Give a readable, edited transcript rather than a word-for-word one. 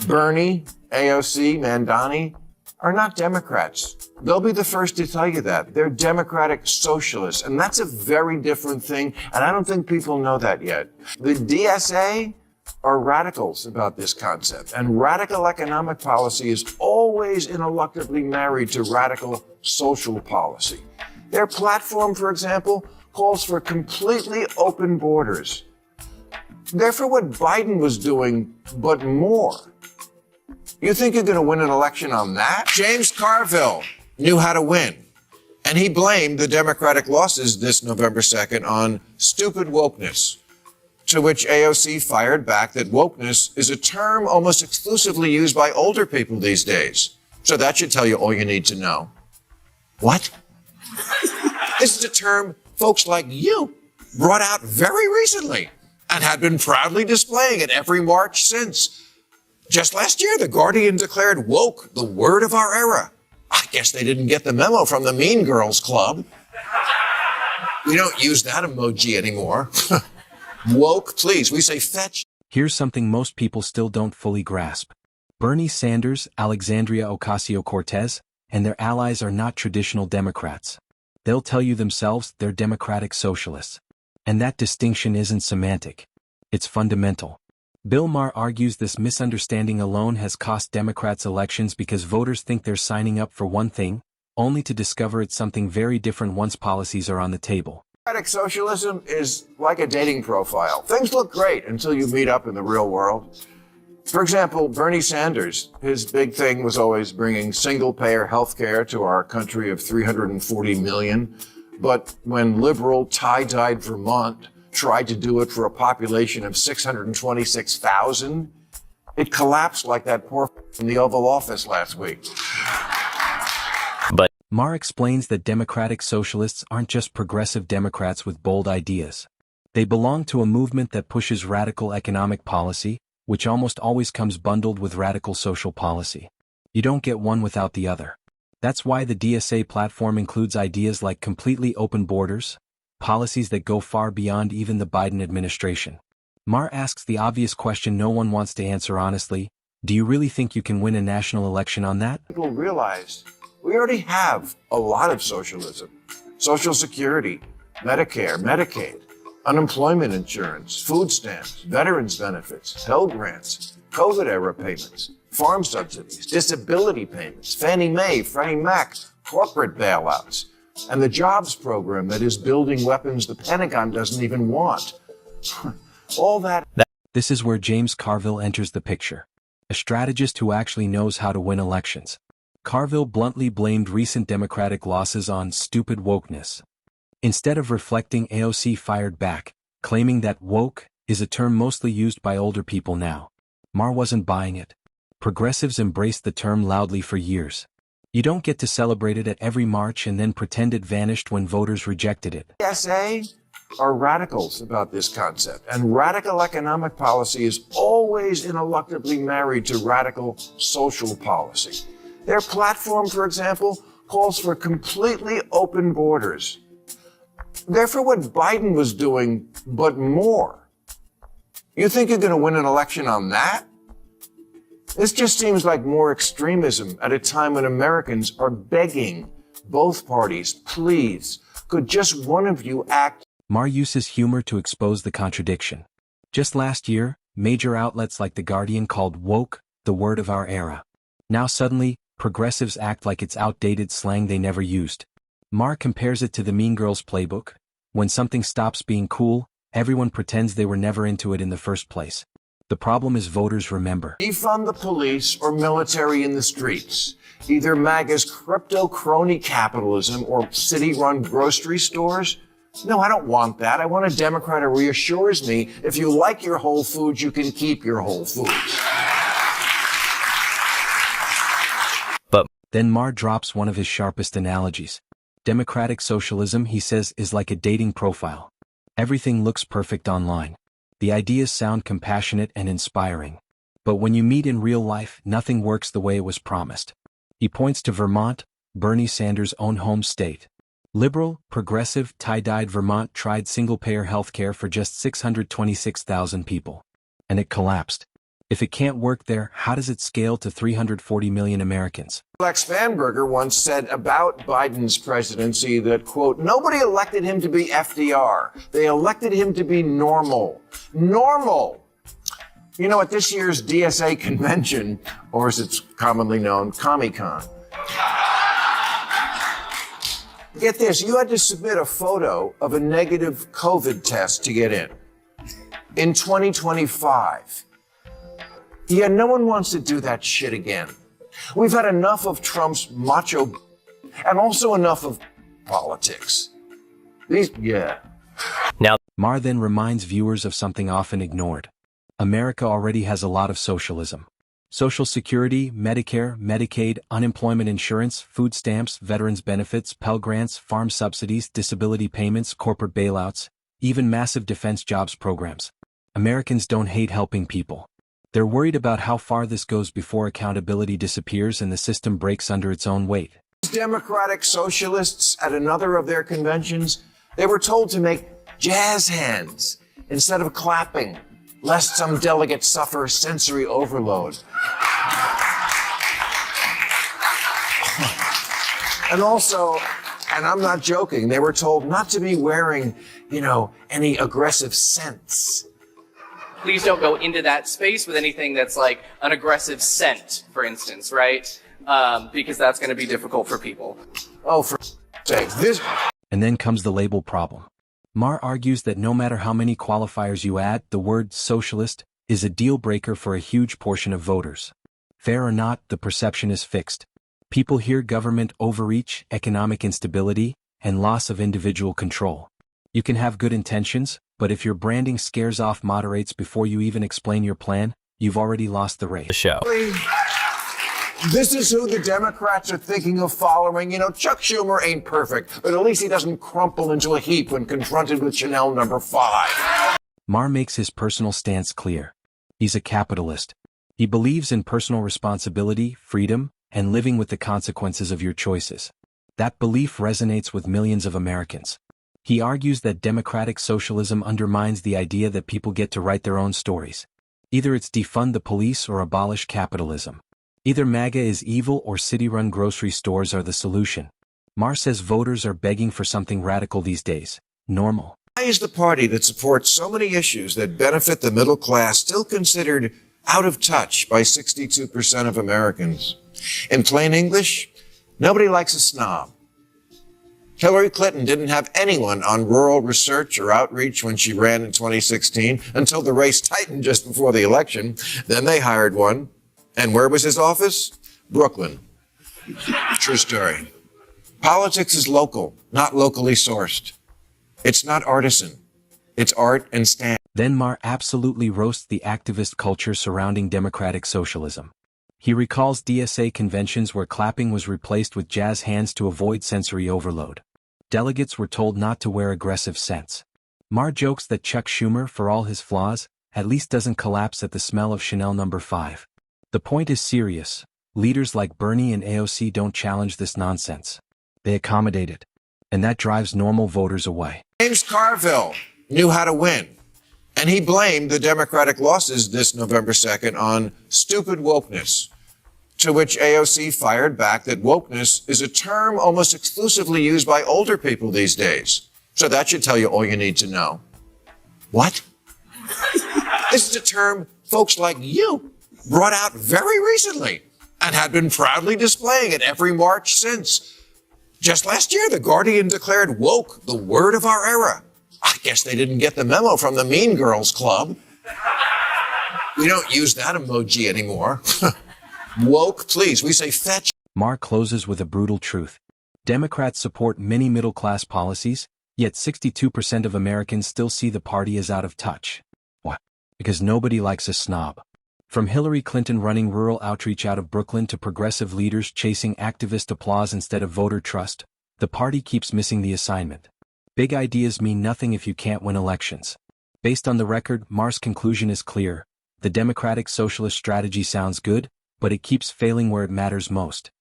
Bernie, AOC, Mandani are not Democrats. They'll be the first to tell you that. They're democratic socialists, and that's a very different thing, and I don't think people know that yet. The DSA are radicals about this concept, and radical economic policy is always ineluctably married to radical social policy. Their platform, for example, calls for completely open borders. They're for what Biden was doing, but more. You think you're going to win an election on that? James Carville knew how to win, and he blamed the Democratic losses this November 2nd on stupid wokeness, to which AOC fired back that wokeness is a term almost exclusively used by older people these days. So that should tell you all you need to know. What? This is a term folks like you brought out very recently and had been proudly displaying at every march since. Just last year, The Guardian declared woke the word of our era. I guess they didn't get the memo from the Mean Girls Club. We don't use that emoji anymore. Woke, please. We say fetch. Here's something most people still don't fully grasp. Bernie Sanders, Alexandria Ocasio-Cortez, and their allies are not traditional Democrats. They'll tell you themselves they're democratic socialists. And that distinction isn't semantic. It's fundamental. Bill Maher argues this misunderstanding alone has cost Democrats elections because voters think they're signing up for one thing, only to discover it's something very different once policies are on the table. Democratic socialism is like a dating profile. Things look great until you meet up in the real world. For example, Bernie Sanders, his big thing was always bringing single-payer health care to our country of 340 million. But when liberal, tie-dyed Vermont tried to do it for a population of 626,000, it collapsed like that poor in the Oval Office last week. But Maher explains that democratic socialists aren't just progressive Democrats with bold ideas. They belong to a movement that pushes radical economic policy, which almost always comes bundled with radical social policy. You don't get one without the other. That's why the DSA platform includes ideas like completely open borders, policies that go far beyond even the Biden administration. Maher asks the obvious question no one wants to answer honestly: do you really think you can win a national election on that? People realize we already have a lot of socialism. Social Security, Medicare, Medicaid, unemployment insurance, food stamps, veterans benefits, Pell Grants, COVID-era payments, farm subsidies, disability payments, Fannie Mae, Freddie Mac, corporate bailouts, and the jobs program that is building weapons the Pentagon doesn't even want. All that. This is where James Carville enters the picture. A strategist who actually knows how to win elections. Carville bluntly blamed recent Democratic losses on stupid wokeness. Instead of reflecting, AOC fired back, claiming that woke is a term mostly used by older people now. Maher wasn't buying it. Progressives embraced the term loudly for years. You don't get to celebrate it at every march and then pretend it vanished when voters rejected it. DSA are radicals about this concept, and radical economic policy is always ineluctably married to radical social policy. Their platform, for example, calls for completely open borders. They're for what Biden was doing, but more. You think you're going to win an election on that? This just seems like more extremism at a time when Americans are begging both parties, please, could just one of you act? Maher uses humor to expose the contradiction. Just last year, major outlets like The Guardian called woke the word of our era. Now suddenly, progressives act like it's outdated slang they never used. Maher compares it to the Mean Girls playbook. When something stops being cool, everyone pretends they were never into it in the first place. The problem is voters remember. Defund the police or military in the streets. Either MAGA's crypto crony capitalism or city-run grocery stores. No, I don't want that. I want a Democrat who reassures me if you like your Whole Foods, you can keep your Whole Foods. But then Maher drops one of his sharpest analogies. Democratic socialism, he says, is like a dating profile. Everything looks perfect online. The ideas sound compassionate and inspiring. But when you meet in real life, nothing works the way it was promised. He points to Vermont, Bernie Sanders' own home state. Liberal, progressive, tie-dyed Vermont tried single-payer health care for just 626,000 people. And it collapsed. If it can't work there, how does it scale to 340 million Americans? Lex Vanberger once said about Biden's presidency that, quote, nobody elected him to be FDR. They elected him to be normal. Normal! You know, at this year's DSA convention, or as it's commonly known, Comic-Con, get this, you had to submit a photo of a negative COVID test to get in. In 2025. Yeah, no one wants to do that shit again. We've had enough of Trump's macho and also enough of politics. Now, Maher then reminds viewers of something often ignored. America already has a lot of socialism. Social Security, Medicare, Medicaid, unemployment insurance, food stamps, veterans benefits, Pell Grants, farm subsidies, disability payments, corporate bailouts, even massive defense jobs programs. Americans don't hate helping people. They're worried about how far this goes before accountability disappears and the system breaks under its own weight. Democratic socialists at another of their conventions, they were told to make jazz hands instead of clapping, lest some delegate suffer sensory overload. And also, and I'm not joking, they were told not to be wearing, any aggressive scents. Please don't go into that space with anything that's like an aggressive scent, for instance, right? Because that's going to be difficult for people. Oh, for sake, this... And then comes the label problem. Maher argues that no matter how many qualifiers you add, the word socialist is a deal breaker for a huge portion of voters. Fair or not, the perception is fixed. People hear government overreach, economic instability, and loss of individual control. You can have good intentions, but if your branding scares off moderates before you even explain your plan, you've already lost the race. This is who the Democrats are thinking of following. Chuck Schumer ain't perfect, but at least he doesn't crumple into a heap when confronted with Chanel number 5. Maher makes his personal stance clear. He's a capitalist. He believes in personal responsibility, freedom, and living with the consequences of your choices. That belief resonates with millions of Americans. He argues that democratic socialism undermines the idea that people get to write their own stories. Either it's defund the police or abolish capitalism. Either MAGA is evil or city-run grocery stores are the solution. Maher says voters are begging for something radical these days. Normal. Why is the party that supports so many issues that benefit the middle class still considered out of touch by 62% of Americans? In plain English, nobody likes a snob. Hillary Clinton didn't have anyone on rural research or outreach when she ran in 2016 until the race tightened just before the election. Then they hired one. And where was his office? Brooklyn. True story. Politics is local, not locally sourced. It's not artisan. It's art and stand. Then Maher absolutely roasts the activist culture surrounding democratic socialism. He recalls DSA conventions where clapping was replaced with jazz hands to avoid sensory overload. Delegates were told not to wear aggressive scents. Maher jokes that Chuck Schumer, for all his flaws, at least doesn't collapse at the smell of Chanel number 5. The point is serious. Leaders like Bernie and AOC don't challenge this nonsense. They accommodate it. And that drives normal voters away. James Carville knew how to win. And he blamed the Democratic losses this November 2nd on stupid wokeness. To which AOC fired back that wokeness is a term almost exclusively used by older people these days. So that should tell you all you need to know. What? This is a term folks like you brought out very recently and had been proudly displaying at every march since. Just last year, The Guardian declared woke the word of our era. I guess they didn't get the memo from the Mean Girls Club. We don't use that emoji anymore. Woke, please. We say fetch. Maher closes with a brutal truth. Democrats support many middle-class policies, yet 62% of Americans still see the party as out of touch. What? Because nobody likes a snob. From Hillary Clinton running rural outreach out of Brooklyn to progressive leaders chasing activist applause instead of voter trust, the party keeps missing the assignment. Big ideas mean nothing if you can't win elections. Based on the record, Maher's conclusion is clear. The democratic socialist strategy sounds good, but it keeps failing where it matters most.